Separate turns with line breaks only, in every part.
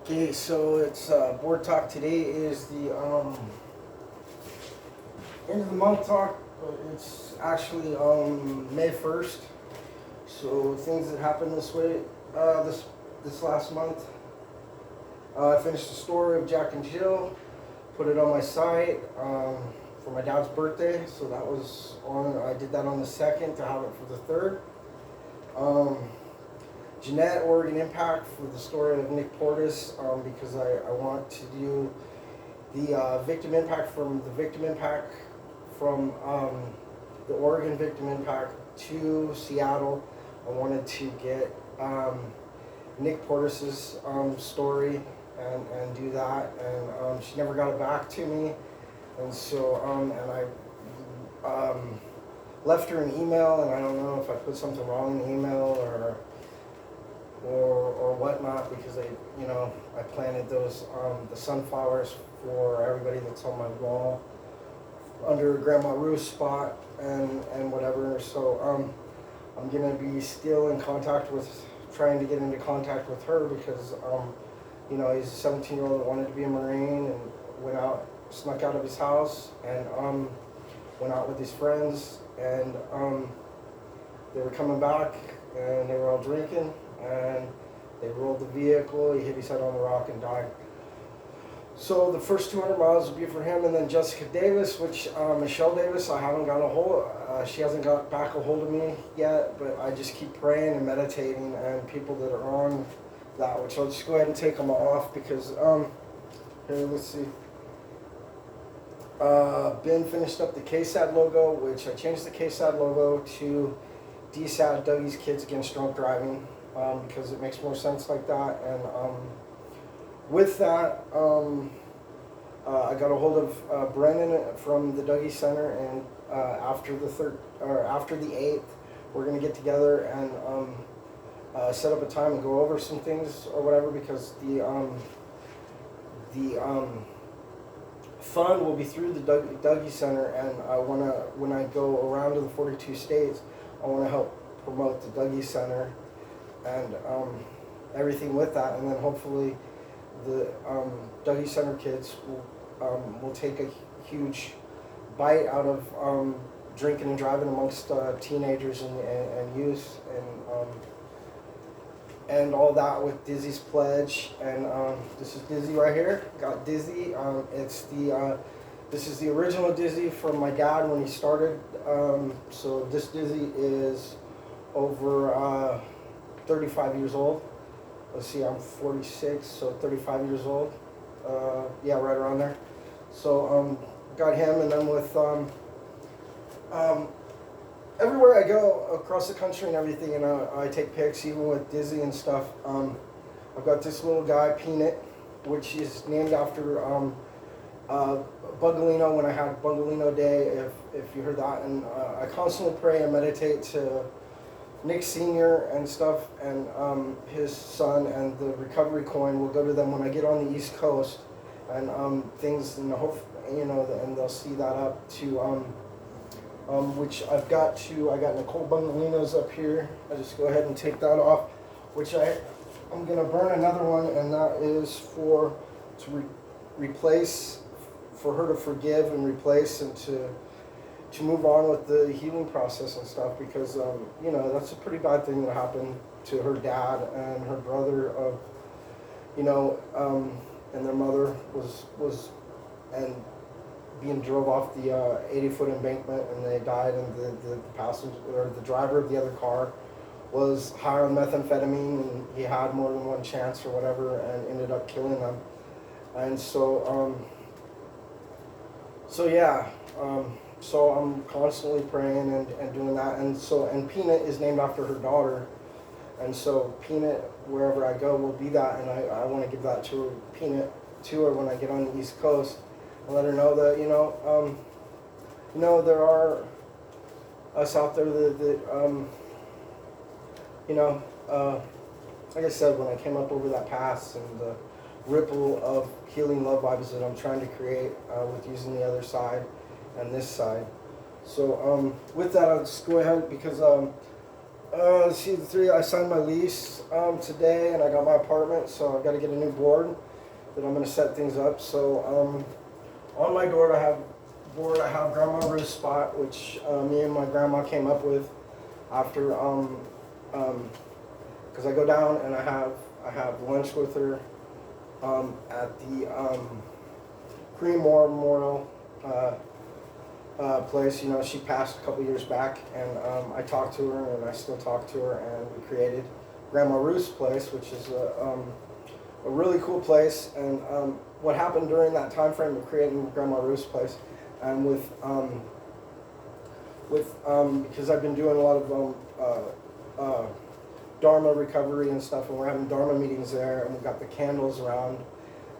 Okay, so it's board talk. Today is the end of the month talk, but it's actually May 1st. So things that happened this last month. I finished the story of Jack and Jill, put it on my site for my dad's birthday. So that was on. I did that on the 2nd to have it for the 3rd. Jeanette, Oregon Impact, for the story of Nick Portis, because I want to do the victim impact from the Oregon victim impact to Seattle. I wanted to get Nick Portis's story and do that, and she never got it back to me, and so and I left her an email, and I don't know if I put something wrong in the email or whatnot, because I planted those the sunflowers for everybody that's on my wall under Grandma Ruth's spot and whatever. So I'm gonna be still in contact with, trying to get into contact with her, because he's a 17-year-old that wanted to be a Marine and snuck out of his house and went out with his friends, and they were coming back and they were all drinking, and they rolled the vehicle. He hit his head on the rock and died. So the first 200 miles will be for him, and then Jessica Davis, which Michelle Davis, I haven't got a hold. She hasn't got back a hold of me yet, but I just keep praying and meditating, and people that are on that, which I'll just go ahead and take them off, because here, let's see. Ben finished up the KAdD logo, which I changed the KAdD logo to D KAdD, Dougy's Kids Against Drunk Driving, because it makes more sense like that. And with that, I got a hold of Brennan from the Dougy Center, and after the 8th, we're gonna get together and set up a time and go over some things or whatever, because the fund will be through the Dougy Center, and when I go around to the 42 states, I want to help promote the Dougy Center and everything with that, and then hopefully the Dougy Center kids will take a huge bite out of drinking and driving amongst teenagers and youth, and all that with Dizzy's pledge. And this is Dizzy right here. Got Dizzy. This is the original Dizzy from my dad when he started. So this Dizzy is over 35 years old. Let's see, I'm 46, so 35 years old. Yeah, right around there. So got him, and then with everywhere I go across the country and everything, and I take pics even with Dizzy and stuff. I've got this little guy, Peanut, which is named after Bugolino, when I had Bugolino Day, if you heard that. And I constantly pray and meditate to Nick Sr. and stuff, and his son, and the recovery coin will go to them when I get on the East Coast, and things, and hope, and they'll see that up to which I got Nicole Bungolino's up here. I just go ahead and take that off, which I'm gonna burn another one, and that is replace, for her to forgive and replace, and to move on with the healing process and stuff, because that's a pretty bad thing that happened to her dad and her brother, and their mother was and being drove off the 80-foot embankment, and they died, and the passenger, or the driver of the other car, was high on methamphetamine, and he had more than one chance or whatever, and ended up killing them. And so yeah, so I'm constantly praying and doing that, and Peanut is named after her daughter, and so Peanut, wherever I go, will be that, and I want to give that to her, Peanut, to her when I get on the East Coast, and let her know that there are us out there that like I said, when I came up over that pass, and the ripple of healing love vibes that I'm trying to create with using the other side and this side. So with that, I'll just go ahead, because See the three. I signed my lease today, and I got my apartment, so I've got to get a new board that I'm going to set things up. So on my door, I have Grandma Ruth's spot, which me and my grandma came up with after because I go down and I have lunch with her at the Korean War Memorial place. You know, she passed a couple years back, and I talked to her, and I still talk to her, and we created Grandma Ruth's place, which is a really cool place. And what happened during that time frame of creating Grandma Ruth's place, and because I've been doing a lot of Dharma recovery and stuff, and we're having Dharma meetings there, and we've got the candles around,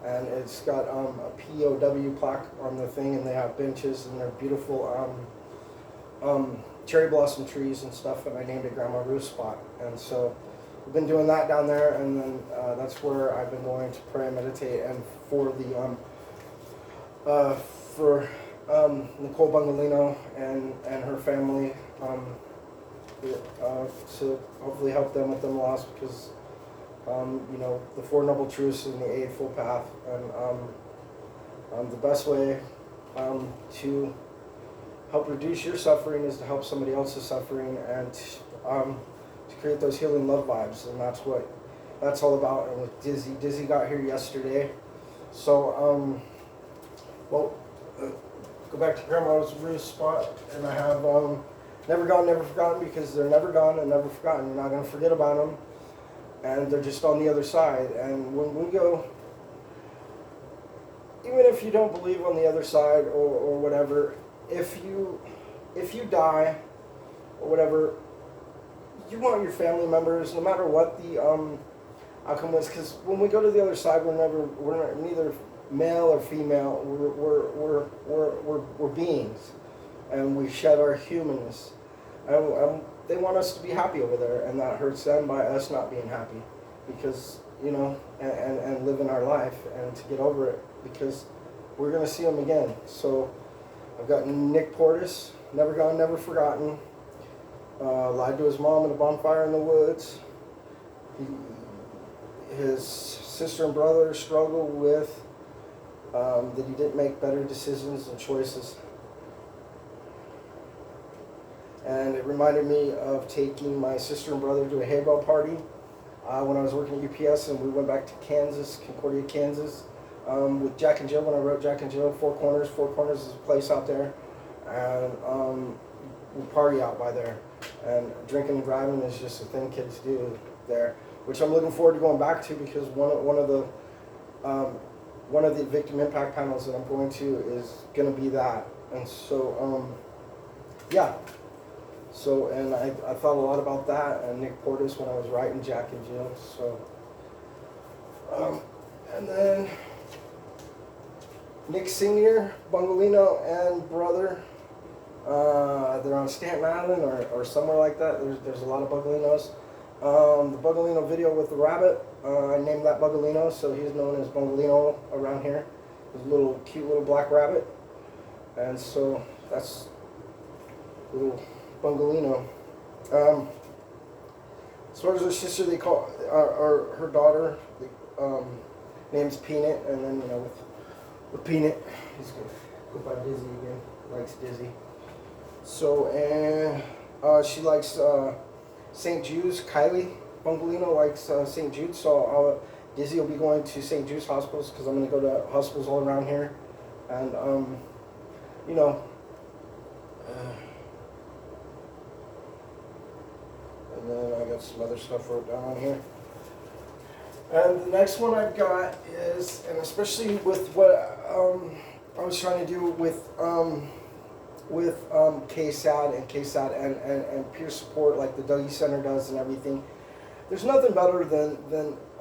and it's got a POW plaque on the thing, and they have benches, and they're beautiful cherry blossom trees and stuff, and I named it Grandma Ruth's Spot. And so we've been doing that down there, and then that's where I've been going to pray and meditate, and for the Nicole Bungalino and her family, to hopefully help them with them loss, because you know, the Four Noble Truths and the Eightfold Path, and the best way to help reduce your suffering is to help somebody else's suffering, and to create those healing love vibes, and that's what that's all about. And with Dizzy got here yesterday, so well, go back to Grandma's Ruth's Spot, and I have Never Gone, Never Forgotten, because they're never gone and never forgotten. You're not going to forget about them, and they're just on the other side. And when we go, even if you don't believe on the other side or whatever, if you die or whatever, you want your family members, no matter what the outcome is, because when we go to the other side, we're neither male or female. We're beings, and we shed our humanness, and they want us to be happy over there, and that hurts them by us not being happy, because, you know, and living our life, and to get over it, because we're going to see them again. So I've got Nick Portis, Never Gone, Never Forgotten, lied to his mom at a bonfire in the woods. His sister and brother struggle with that he didn't make better decisions and choices. And it reminded me of taking my sister and brother to a hay bale party when I was working at UPS, and we went back to Kansas, Concordia, Kansas, with Jack and Jill. When I wrote Jack and Jill, Four Corners is a place out there, and we party out by there. And drinking and driving is just a thing kids do there, which I'm looking forward to going back to, because one of the victim impact panels that I'm going to is going to be that. And so yeah. So, and I thought a lot about that and Nick Portis when I was writing Jack and Jill. So, and then Nick Sr., Bungalino, and brother, they're on Staten Island or somewhere like that. There's a lot of Bungalinos. The Bungalino video with the rabbit, I named that Bungalino, so he's known as Bungalino around here. He's a cute little black rabbit. And so that's little Bungalino. As far as her sister, they call, or her daughter, name's Peanut, and then, you know, with Peanut, he's gonna go by Dizzy again, likes Dizzy. So, and she likes St. Jude's. Kylie Bungalino likes St. Jude's, so Dizzy will be going to St. Jude's hospitals, because I'm going to go to hospitals all around here, and you know, and then I got some other stuff wrote down on here. And the next one I've got is, and especially with what I was trying to do with KAdD and peer support, like the Dougy Center does and everything. There's nothing better than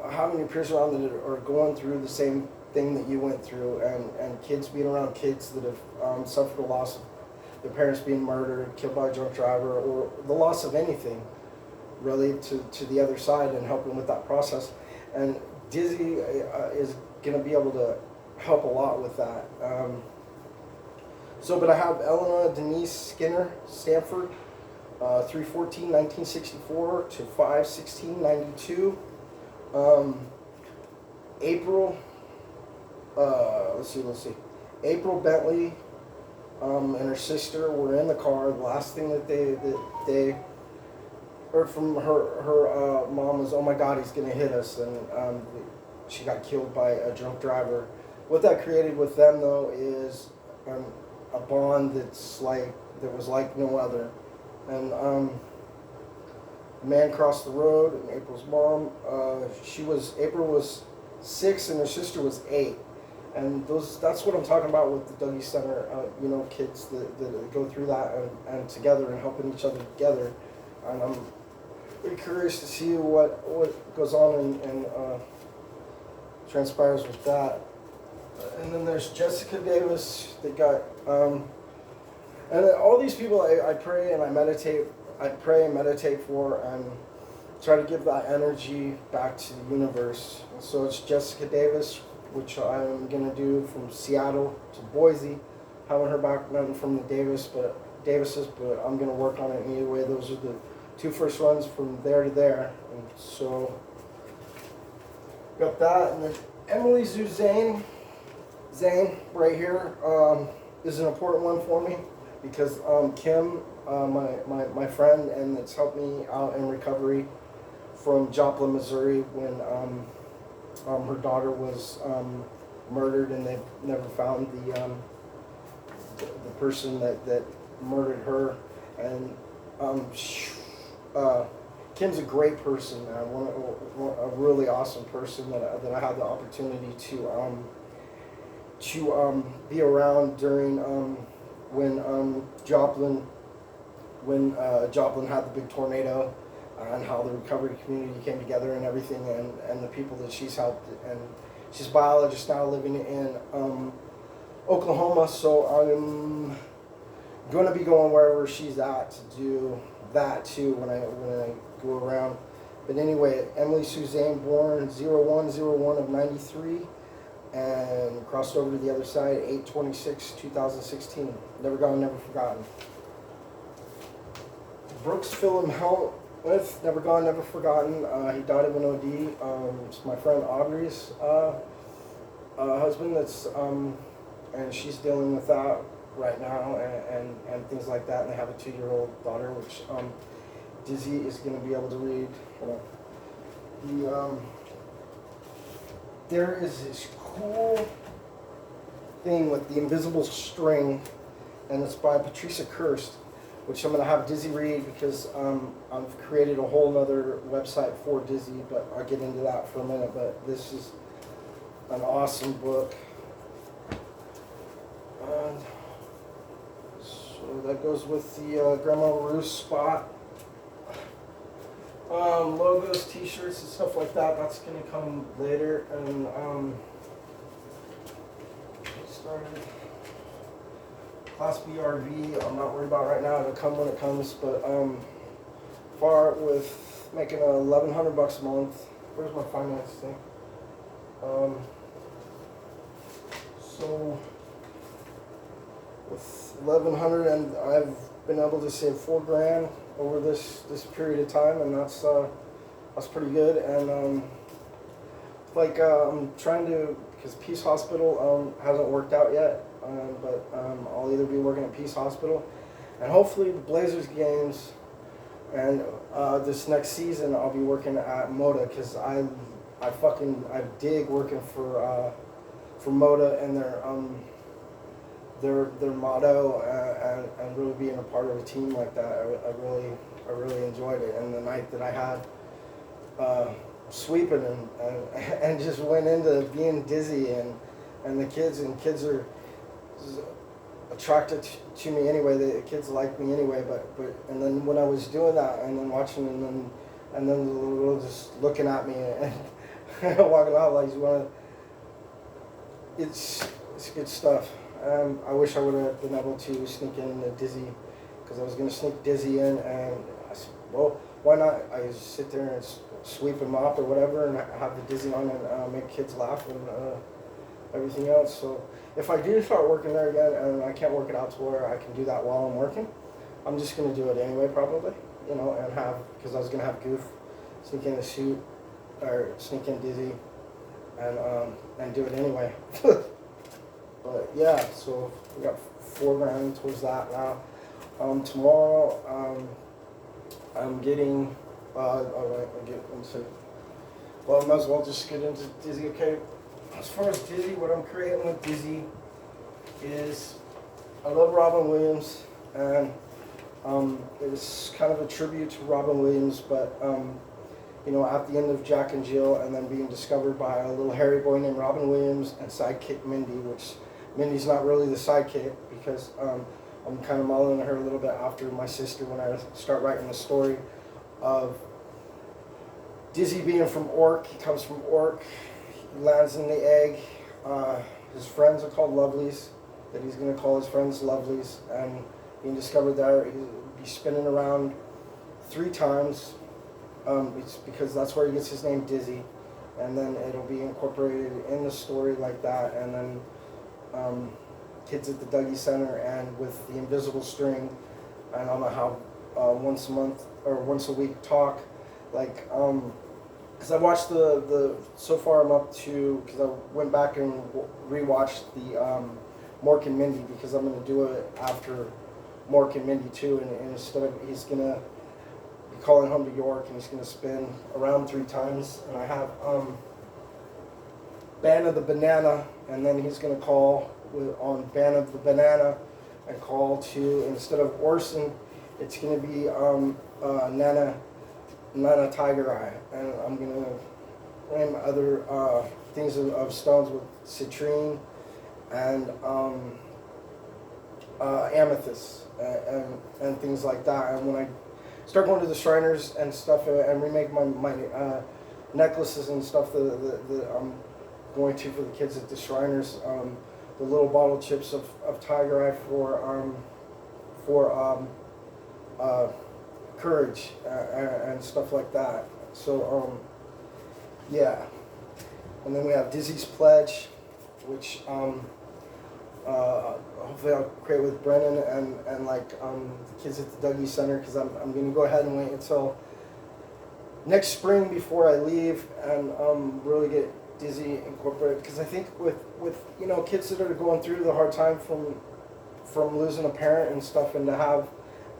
having your peers around that are going through the same thing that you went through, and kids being around kids that have suffered a loss of their parents being murdered, killed by a drunk driver, or the loss of anything, really, to the other side, and helping with that process. And Dizzy is going to be able to help a lot with that. But I have Elena Denise Skinner Stanford, 3/14/1964 to 5/16/92. April, let's see. April Bentley and her sister were in the car. The last thing that they heard from her mom was, "Oh my God, he's gonna hit us," and she got killed by a drunk driver. What that created with them, though, is a bond that was like no other. And the man crossed the road, and April's mom, April was 6 and her sister was 8. And that's what I'm talking about with the Dougy Center, kids that go through that and together and helping each other together. And I'm very curious to see what goes on and transpires with that. And then there's Jessica Davis. They got, and then all these people I pray and I meditate. I pray and meditate for and try to give that energy back to the universe. And so it's Jessica Davis, which I'm gonna do from Seattle to Boise. Haven't heard back nothing from the Davises, but I'm gonna work on it anyway. Those are the 2 first runs from there to there. And so got that, and then Emily Zane right here is an important one for me because Kim, my friend, and it's helped me out in recovery from Joplin, Missouri, when her daughter was murdered, and they've never found the person that murdered her. And Kim's a great person, a really awesome person that I had the opportunity to be around during when Joplin had the big tornado, and how the recovery community came together and everything, and the people that she's helped. And she's a biologist now living in Oklahoma, so I'm going to be going wherever she's at to do that too when I go around. But anyway, Emily Suzanne, born 01/01 of 93, and crossed over to the other side 8/26/2016. Never gone, never forgotten. Brooks Phillip Helmuth, never gone, never forgotten. He died of an OD. It's my friend Audrey's husband. And she's dealing with that right now, and things like that. And they have a 2-year-old daughter, which Dizzy is going to be able to read. There is this cool thing with the invisible string, and it's by Patricia Kirst, which I'm going to have Dizzy read because I've created a whole other website for Dizzy, but I'll get into that for a minute. But this is an awesome book. And so that goes with the Grandma Ruth's spot. Logos, t-shirts, and stuff like that, that's going to come later. And started Class B RV, I'm not worried about right now, it'll come when it comes, but far with making $1,100 a month. Where's my finance thing? So with 1,100, and I've been able to save $4,000 over this period of time, and that's pretty good. And I'm trying to, because Peace Hospital hasn't worked out yet, but I'll either be working at Peace Hospital, and hopefully the Blazers games, and this next season I'll be working at Moda, because I dig working for Moda and their motto, and really being a part of a team like that. I really enjoyed it. And the night that I had sweeping and just went into being dizzy, and the kids are attracted to me anyway. The kids like me anyway. But and then when I was doing that and then watching and then the little girl just looking at me and walking out like you want to. It's good stuff. I wish I would have been able to sneak in the Dizzy, because I was going to sneak Dizzy in, and I said, well, why not? I just sit there and sweep and mop or whatever, and have the Dizzy on and make kids laugh and everything else. So if I do start working there again, and I can't work it out to where I can do that while I'm working, I'm just gonna do it anyway, probably, you know, and because I was gonna have Goof sneak in the shoot, or sneak in Dizzy, and do it anyway. But yeah, so we got $4 grand towards that now. Tomorrow, I'm getting, I'll get into, well, I might as well just get into Dizzy, okay? As far as Dizzy, what I'm creating with Dizzy is, I love Robin Williams, and it's kind of a tribute to Robin Williams, but you know, at the end of Jack and Jill, and then being discovered by a little hairy boy named Robin Williams and sidekick Mindy, which Mindy's not really the sidekick, because I'm kind of modeling her a little bit after my sister when I start writing the story of Dizzy being from Orc. He comes from Orc, he lands in the egg. His friends are called Lovelies, that he's going to call his friends Lovelies, and being discovered there, he'll be spinning around 3 times. It's because that's where he gets his name Dizzy, and then it'll be incorporated in the story like that, and then kids at the Dougy Center and with the invisible string, and I'm gonna have once a month or once a week talk, like because I watched the so far I'm up to, because I went back and rewatched the Mork and Mindy, because I'm gonna do it after Mork and Mindy too, and instead of, he's gonna be calling home to York, and he's gonna spin around 3 times, and I have Ban of the Banana, and then he's gonna call on Ban of the Banana and call to, instead of Orson, it's gonna be Nana Tiger Eye, and I'm gonna frame other things of stones with citrine and amethyst and things like that. And when I start going to the Shriners and stuff and remake my necklaces and stuff that I'm going to for the kids at the Shriners, the little bottle chips of Tiger Eye for courage and stuff like that. So yeah, and then we have Dizzy's Pledge, which hopefully I'll create with Brennan and like the kids at the Dougy Center, because I'm going to go ahead and wait until next spring before I leave and really get Dizzy incorporated, because I think with you know, kids that are going through the hard time from losing a parent and stuff, and to have,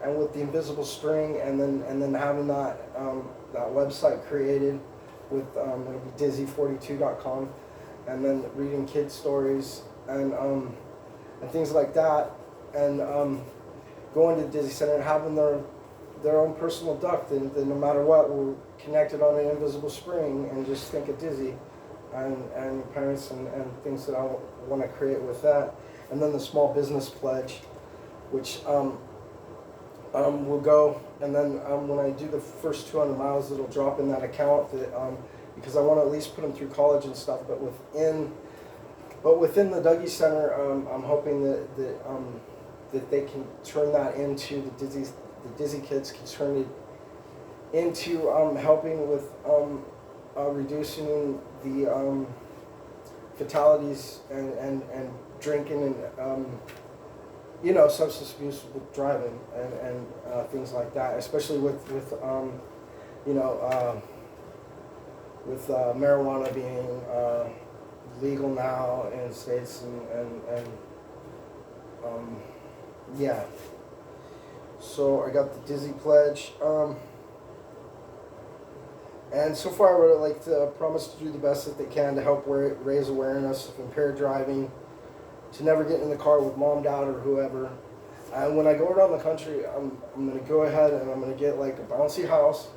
and with the invisible string, and then having that that website created with it'll be dizzy42.com, and then reading kids stories and things like that, and going to the Dizzy Center and having their own personal duck, that no matter what, we're connected on an invisible spring, and just think of Dizzy and parents and things that I want to create with that. And then the Small Business Pledge, which will go, and then when I do the first 200 miles, it'll drop in that account, that because I want to at least put them through college and stuff. But within the Dougy Center, I'm hoping that they can turn that into the Dizzy kids can turn it into helping with reducing the fatalities and drinking and you know, substance abuse with driving and things like that, especially with you know, with marijuana being legal now in states, and yeah. So I got the Dizzy Pledge, and so far I would like to promise to do the best that they can to help raise awareness of impaired driving, to never get in the car with mom, dad, or whoever. And when I go around the country, I'm going to go ahead and I'm going to get like a bouncy house,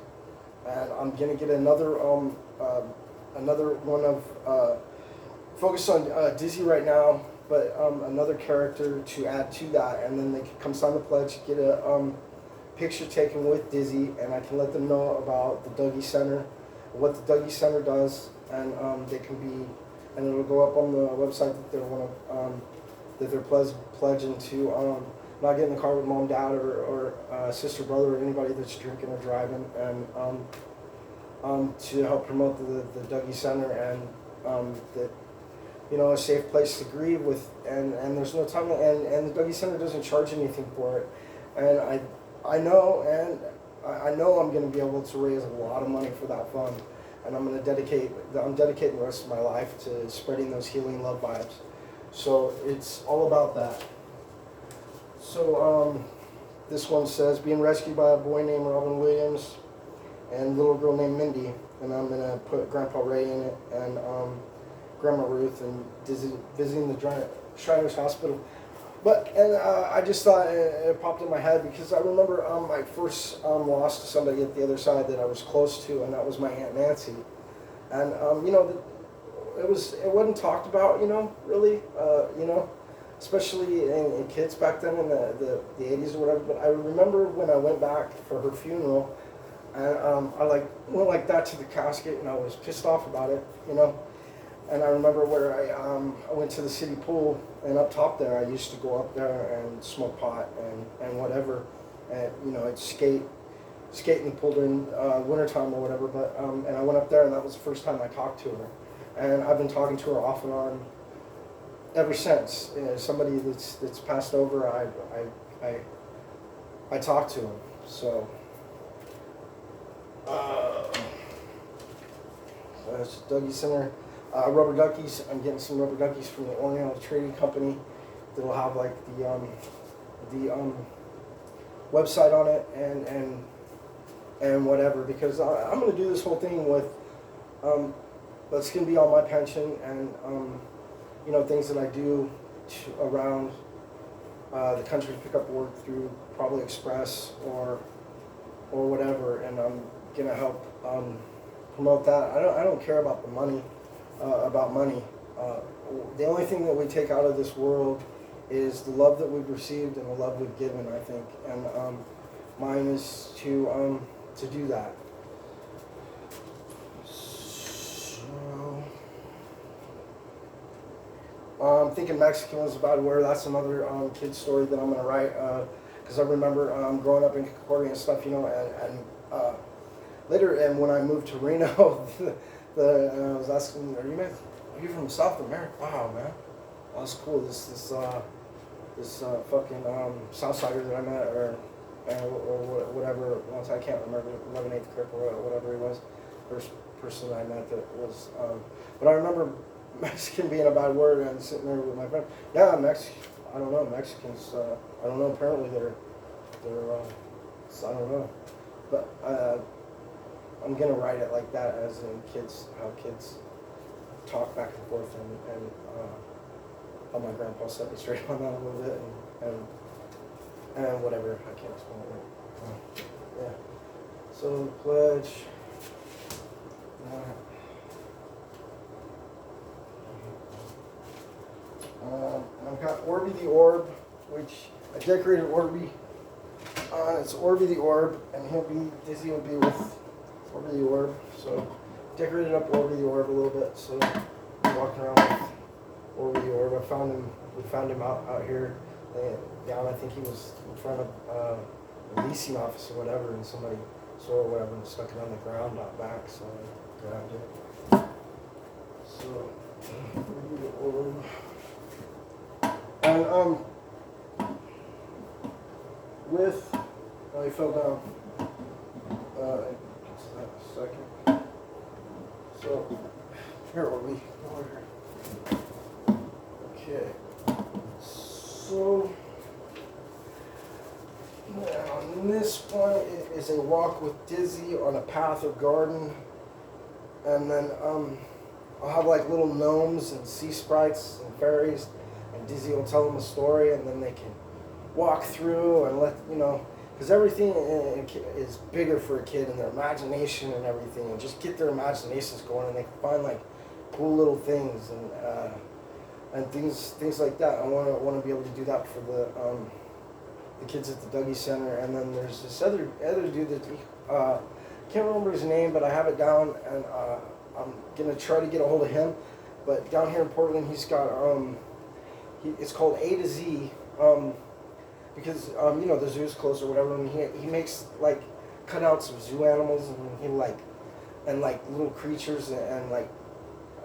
and I'm going to get another another one of focus on Dizzy right now, but another character to add to that, and then they can come sign the pledge, get a picture taken with Dizzy, and I can let them know about the Dougy Center, what the Dougy Center does, and they can be, and it'll go up on the website that they want to, that they're pledging to not get in the car with mom, dad, or sister, brother, or anybody that's drinking or driving, and to help promote the Dougy Center, and that, you know, a safe place to grieve with, and there's no time, and the Dougy Center doesn't charge anything for it, and I know and I know I'm going to be able to raise a lot of money for that fund, and I'm dedicating the rest of my life to spreading those healing love vibes. So it's all about that. So this one says, being rescued by a boy named Robin Williams and a little girl named Mindy, and I'm going to put Grandpa Ray in it, and Grandma Ruth, and visiting the Shriners Hospital. And I just thought it popped in my head because I remember I first lost somebody at the other side that I was close to, and that was my Aunt Nancy. And you know, it wasn't talked about, you know, really, you know, especially in kids back then in the 80s or whatever. But I remember when I went back for her funeral, and I went like that to the casket, and I was pissed off about it, you know. And I remember where I went to the city pool, and up top there, I used to go up there and smoke pot and whatever, and you know, I'd skate in the pool during wintertime or whatever. But and I went up there, and that was the first time I talked to her, and I've been talking to her off and on ever since. You know, somebody that's passed over, I talk to him. So that's Dougy Center. Rubber duckies. I'm getting some rubber duckies from the Oriental Trading Company. That'll have like the website on it and whatever, because I'm going to do this whole thing with that's going to be on my pension, and you know, things that I do around the country to pick up work through probably Express or whatever, and I'm going to help promote that. I don't care about the money. About money. The only thing that we take out of this world is the love that we've received and the love we've given, I think. And mine is to do that. So I'm thinking Mexican was about where. That's another kid story that I'm going to write, because I remember growing up in Concordia and stuff, you know, and later, and when I moved to Reno, I was asking, are you from South America? Wow, man, that's cool. This fucking Southsider that I met, or whatever. Once I can't remember, 11/8 Crip or whatever he was, first person I met that was. But I remember Mexican being a bad word, and sitting there with my friend. Yeah, I don't know, Mexicans. I don't know. Apparently they're I don't know, but. I'm gonna write it like that, as in how kids talk back and forth, and how my grandpa set me straight on that a little bit, and whatever. I can't explain it right. Yeah. So pledge. I've got Orby the Orb, which I decorated Orby. It's Orby the Orb, and Dizzy will be with Orby the Orb. So decorated up Orby the Orb a little bit. So I'm walking around with Orby the Orb. We found him out here. I think he was in front of a leasing office or whatever, and somebody saw or whatever and stuck it on the ground out back. So I grabbed it. So Orby the Orb. And he fell down. Just a second. So here are we. Okay. So on this one, it is a walk with Dizzy on a path or garden, and then I'll have like little gnomes and sea sprites and fairies, and Dizzy will tell them a story, and then they can walk through and let because everything is bigger for a kid, and their imagination and everything, and just get their imaginations going, and they can find like cool little things and things like that. I want to be able to do that for the kids at the Dougy Center. And then there's this other dude that can't remember his name, but I have it down, and I'm gonna try to get a hold of him. But down here in Portland, he's got it's called A to Z. Because the zoo's closed or whatever, and he makes like cutouts of zoo animals, and he like little creatures and like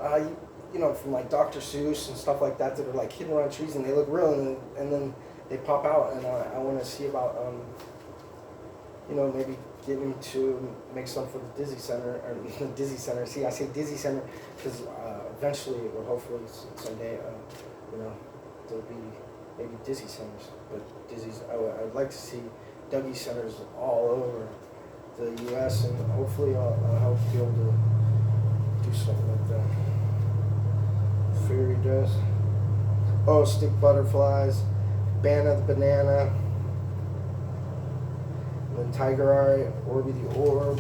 from like Dr. Seuss and stuff like that are like hidden around trees, and they look real, and then they pop out, and I want to see about maybe getting him to make some for the Dizzy Center, or the Dizzy Center. See, I say Dizzy Center because eventually, or hopefully someday, there'll be maybe Dizzy Centers. But Dizzy's, I'd like to see Dougy Centers all over the U.S. and hopefully I'll help be able to do something like that. Fairy dust. Oh, stick butterflies. Banana the banana. And then Tiger Eye, Orby the orb.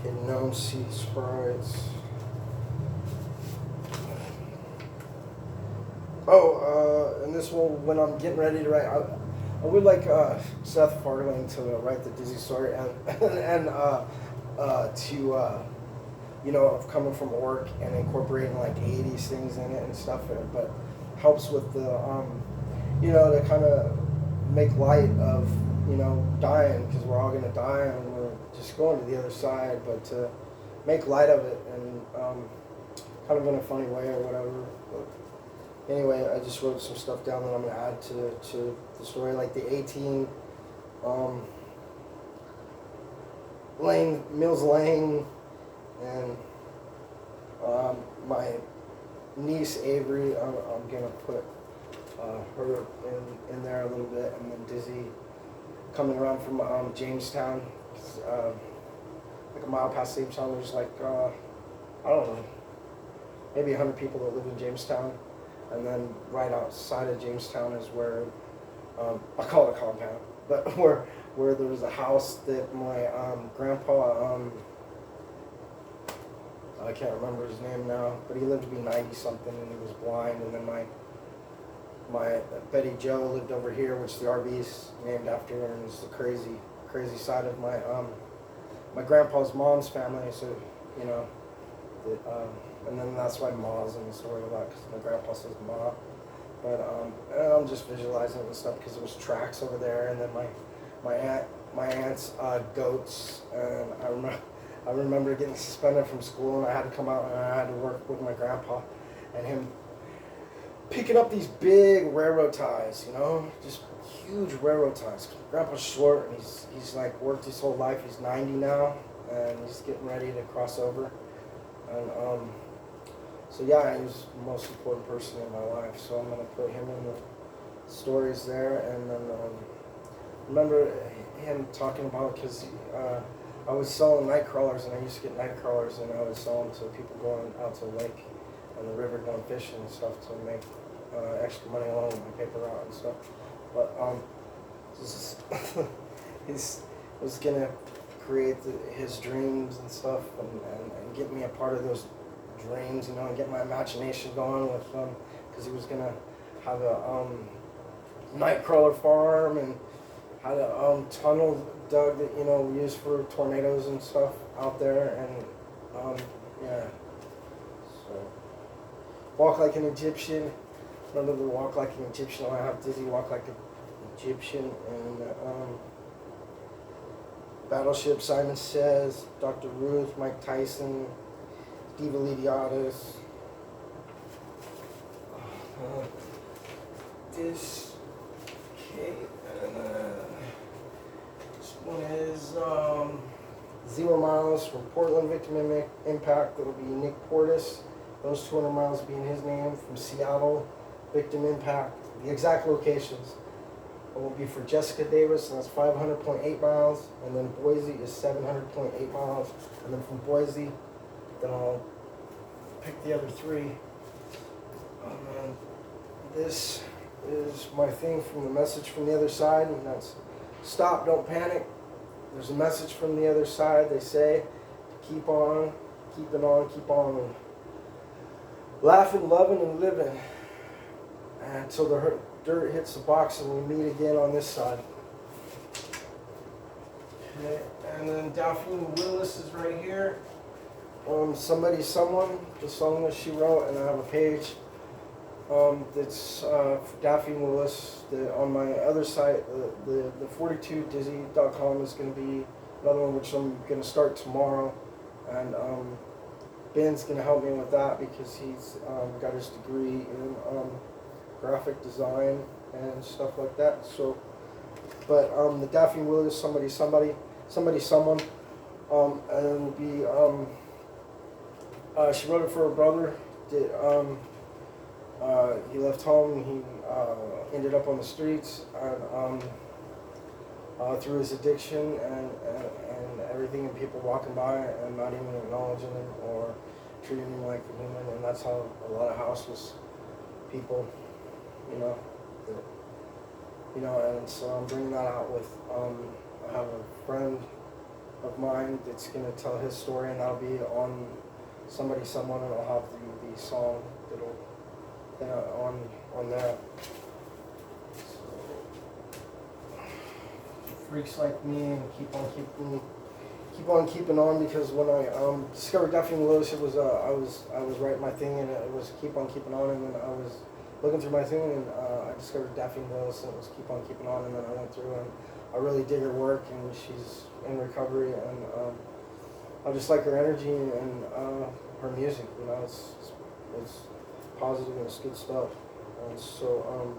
Hidden gnome sea sprites. And this one, when I'm getting ready to write, I would like Seth Farling to write the Dizzy story, and to coming from work and incorporating like 80s things in it and stuff, but helps with the to kind of make light of dying, because we're all gonna die and we're just going to the other side, but to make light of it and kind of in a funny way or whatever. But anyway, I just wrote some stuff down that I'm going to add to the story, like the 18 Mills Lane, and my niece Avery. I'm going to put her in there a little bit, and then Dizzy coming around from Jamestown, like a mile past Jamestown. There's like I don't know, maybe 100 people that live in Jamestown. And then right outside of Jamestown is where, I call it a compound, but where there was a house that my grandpa, I can't remember his name now, but he lived to be 90-something and he was blind. And then my Betty Jo lived over here, which the RV's named after her, and it's the crazy side of my grandpa's mom's family. So, and then that's why Ma's in the story a lot, because my grandpa says Ma. But I'm just visualizing it and stuff because there was tracks over there, and then my aunt's goats, and I remember getting suspended from school, and I had to come out and I had to work with my grandpa, and him picking up these big railroad ties, just huge railroad ties. Grandpa's short, and he's like worked his whole life. He's 90 now, and he's getting ready to cross over, and so yeah, he was the most important person in my life, so I'm going to put him in the stories there. And then remember him talking about, because I was selling night crawlers, and I used to get night crawlers, and I would sell them to people going out to the lake and the river going fishing and stuff to make extra money along with my paper route and stuff. But he was going to create his dreams and stuff, and get me a part of those dreams, and get my imagination going with because he was gonna have a nightcrawler farm, and had a tunnel dug that we use for tornadoes and stuff out there, and yeah. So walk like an Egyptian. Remember the walk like an Egyptian? I have Dizzy walk like an Egyptian, and Battleship, Simon Says, Dr. Ruth, Mike Tyson, Diva Lidiotis. This one is 0 miles from Portland, victim impact. That'll be Nick Portis. Those 200 miles being his name. From Seattle, victim impact. The exact locations will be for Jessica Davis, and that's 500.8 miles. And then Boise is 700.8 miles. And then from Boise, then I'll pick the other 3. And then this is my thing from the message from the other side, and that's stop, don't panic. There's a message from the other side. They say keep on, keep it on, keep on, and laughing, loving, and living until the dirt hits the box and we meet again on this side. Okay. And then Daphne Willis is right here. Somebody, Someone, the song that she wrote, and I have a page that's for Daphne Willis. On my other site, the 42dizzy.com is going to be another one which I'm going to start tomorrow, and Ben's gonna help me with that because he's got his degree in graphic design and stuff like that. So, but the Daphne Willis, somebody, someone, and it'll be she wrote it for her brother. He left home. He ended up on the streets and through his addiction and everything, and people walking by and not even acknowledging him or treating him like a human. And that's how a lot of houseless people, and so I'm bringing that out with, I have a friend of mine that's going to tell his story, and that'll be on Somebody, Someone, and I'll have the song that'll on that. So, freaks like me, and keep on keeping on, because when I discovered Daphne Willis, it was I was writing my thing, and it was keep on keeping on, and then I was looking through my thing, and I discovered Daphne Willis, and it was keep on keeping on, and then I went through, and I really dig her work, and she's in recovery, and I just like her energy and her music. It's positive and it's good stuff. And so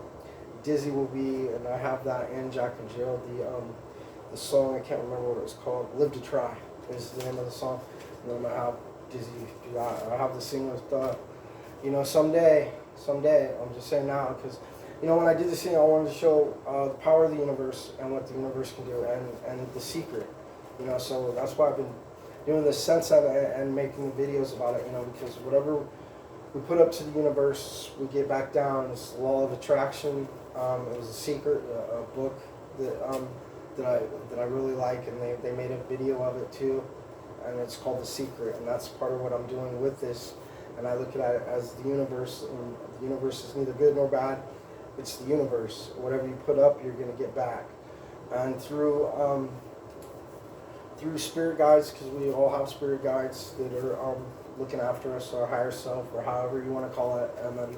Dizzy will be, and I have that in Jack and Jill. The song, I can't remember what it was called. Live to Try is the name of the song. And then I have Dizzy do that. I have the sing with someday. I'm just saying now, because when I did the scene, I wanted to show the power of the universe and what the universe can do, and the secret. So that's why I've been doing this sunset and making videos about it. Because whatever we put up to the universe, we get back down. It's the law of attraction. It was a secret, a book that I really like, and they made a video of it too, and it's called The Secret, and that's part of what I'm doing with this. And I look at it as the universe, and the universe is neither good nor bad. It's the universe. Whatever you put up, you're going to get back. And through spirit guides, because we all have spirit guides that are looking after us, our higher self, or however you want to call it, and then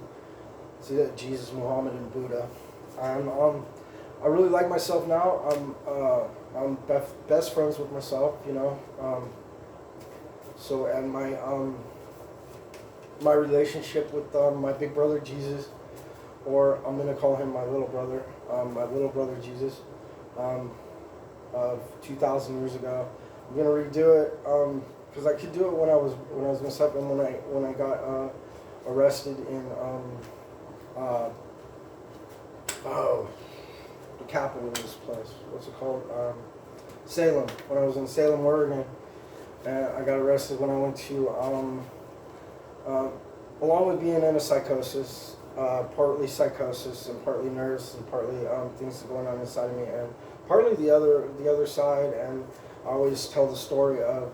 see that Jesus, Muhammad, and Buddha. And I really like myself now. I'm best friends with myself, So, and my relationship with my big brother Jesus, or I'm gonna call him my little brother Jesus, of 2,000 years ago. I'm gonna redo it because I could do it when I was messed up, and when I got arrested in the capital of this place. What's it called? Salem. When I was in Salem, Oregon, and I got arrested when I went to along with being in a psychosis, partly psychosis and partly nerves and partly things going on inside of me, and partly the other side. And I always tell the story of